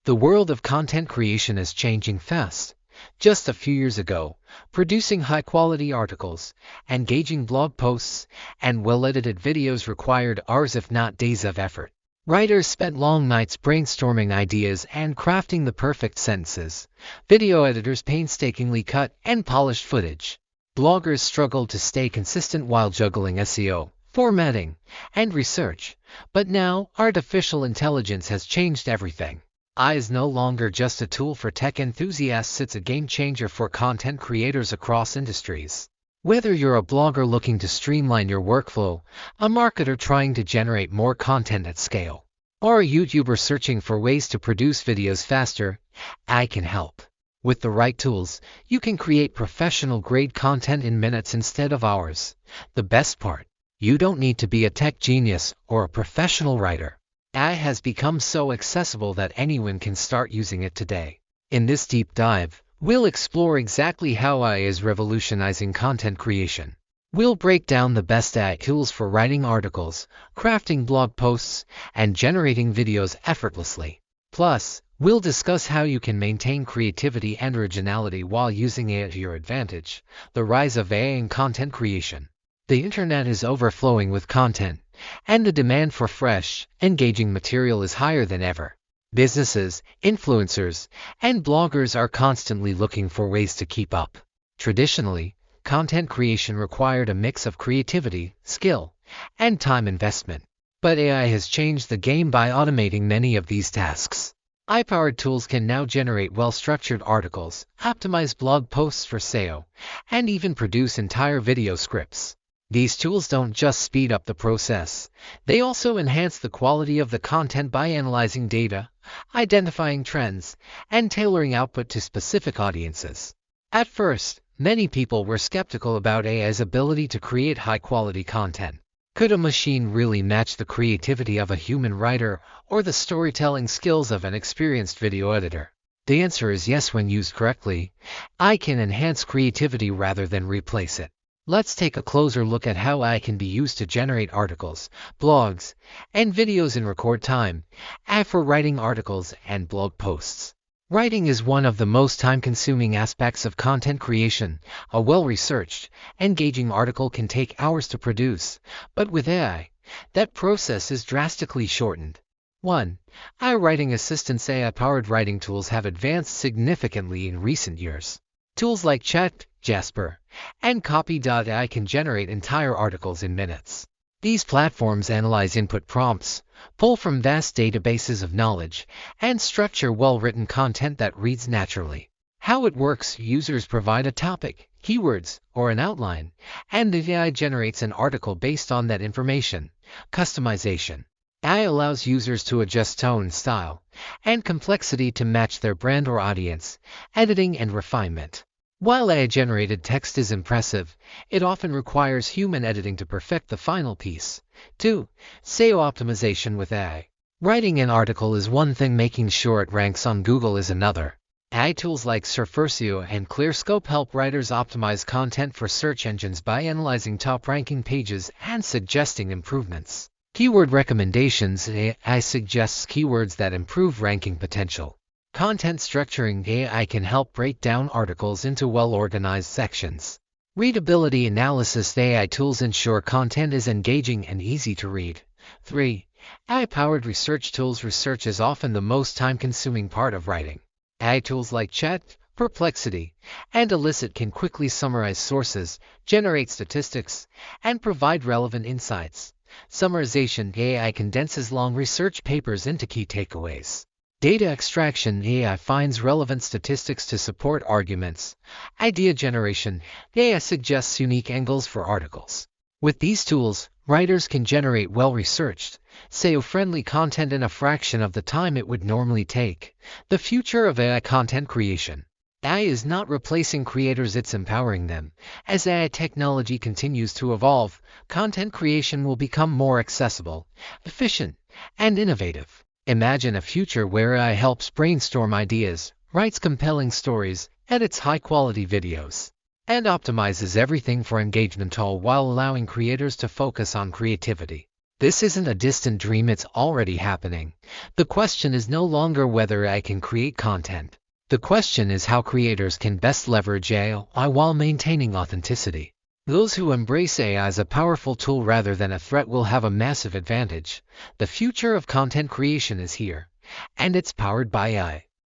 The world of content creation is changing fast. Just a few years ago, producing high-quality articles, engaging blog posts, and well-edited videos required hours if not days of effort. Writers spent long nights brainstorming ideas and crafting the perfect sentences. Video editors painstakingly cut and polished footage. Bloggers struggled to stay consistent while juggling SEO, formatting, and research. But now, artificial intelligence has changed everything. AI is no longer just a tool for tech enthusiasts, it's a game changer for content creators across industries. Whether you're a blogger looking to streamline your workflow, a marketer trying to generate more content at scale, or a YouTuber searching for ways to produce videos faster, AI can help. With the right tools, you can create professional-grade content in minutes instead of hours. The best part, you don't need to be a tech genius or a professional writer. AI has become so accessible that anyone can start using it today. In this deep dive, we'll explore exactly how AI is revolutionizing content creation. We'll break down the best AI tools for writing articles, crafting blog posts, and generating videos effortlessly. Plus, we'll discuss how you can maintain creativity and originality while using AI to your advantage. The rise of AI in content creation. The internet is overflowing with content, and the demand for fresh, engaging material is higher than ever. Businesses, influencers, and bloggers are constantly looking for ways to keep up. Traditionally, content creation required a mix of creativity, skill, and time investment. But AI has changed the game by automating many of these tasks. AI-powered tools can now generate well-structured articles, optimize blog posts for SEO, and even produce entire video scripts. These tools don't just speed up the process, they also enhance the quality of the content by analyzing data, identifying trends, and tailoring output to specific audiences. At first, many people were skeptical about AI's ability to create high-quality content. Could a machine really match the creativity of a human writer or the storytelling skills of an experienced video editor? The answer is yes. When used correctly, AI can enhance creativity rather than replace it. Let's take a closer look at how AI can be used to generate articles, blogs, and videos in record time. AI for writing articles and blog posts. Writing is one of the most time-consuming aspects of content creation. A well-researched, engaging article can take hours to produce, but with AI, that process is drastically shortened. 1. AI writing assistants. AI-powered writing tools have advanced significantly in recent years. Tools like Chat, Jasper, and Copy.ai can generate entire articles in minutes. These platforms analyze input prompts, pull from vast databases of knowledge, and structure well-written content that reads naturally. How it works: users provide a topic, keywords, or an outline, and the AI generates an article based on that information. Customization. AI allows users to adjust tone, style, and complexity to match their brand or audience. Editing and refinement. While AI-generated text is impressive, it often requires human editing to perfect the final piece. 2. SEO optimization with AI. Writing an article is one thing, making sure it ranks on Google is another. AI tools like SEO and ClearScope help writers optimize content for search engines by analyzing top-ranking pages and suggesting improvements. Keyword recommendations. AI suggests keywords that improve ranking potential. Content structuring. AI can help break down articles into well-organized sections. Readability analysis. AI tools ensure content is engaging and easy to read. 3. AI-powered research tools. Research is often the most time-consuming part of writing. AI tools like Chat, Perplexity, and Elicit can quickly summarize sources, generate statistics, and provide relevant insights. Summarization. AI condenses long research papers into key takeaways. Data extraction. AI finds relevant statistics to support arguments. Idea generation. AI suggests unique angles for articles. With these tools, writers can generate well-researched, SEO-friendly content in a fraction of the time it would normally take. The future of AI content creation. AI is not replacing creators, it's empowering them. As AI technology continues to evolve, content creation will become more accessible, efficient, and innovative. Imagine a future where AI helps brainstorm ideas, writes compelling stories, edits high-quality videos, and optimizes everything for engagement, all while allowing creators to focus on creativity. This isn't a distant dream, it's already happening. The question is no longer whether I can create content. The question is how creators can best leverage AI while maintaining authenticity. Those who embrace AI as a powerful tool rather than a threat will have a massive advantage. The future of content creation is here, and it's powered by AI.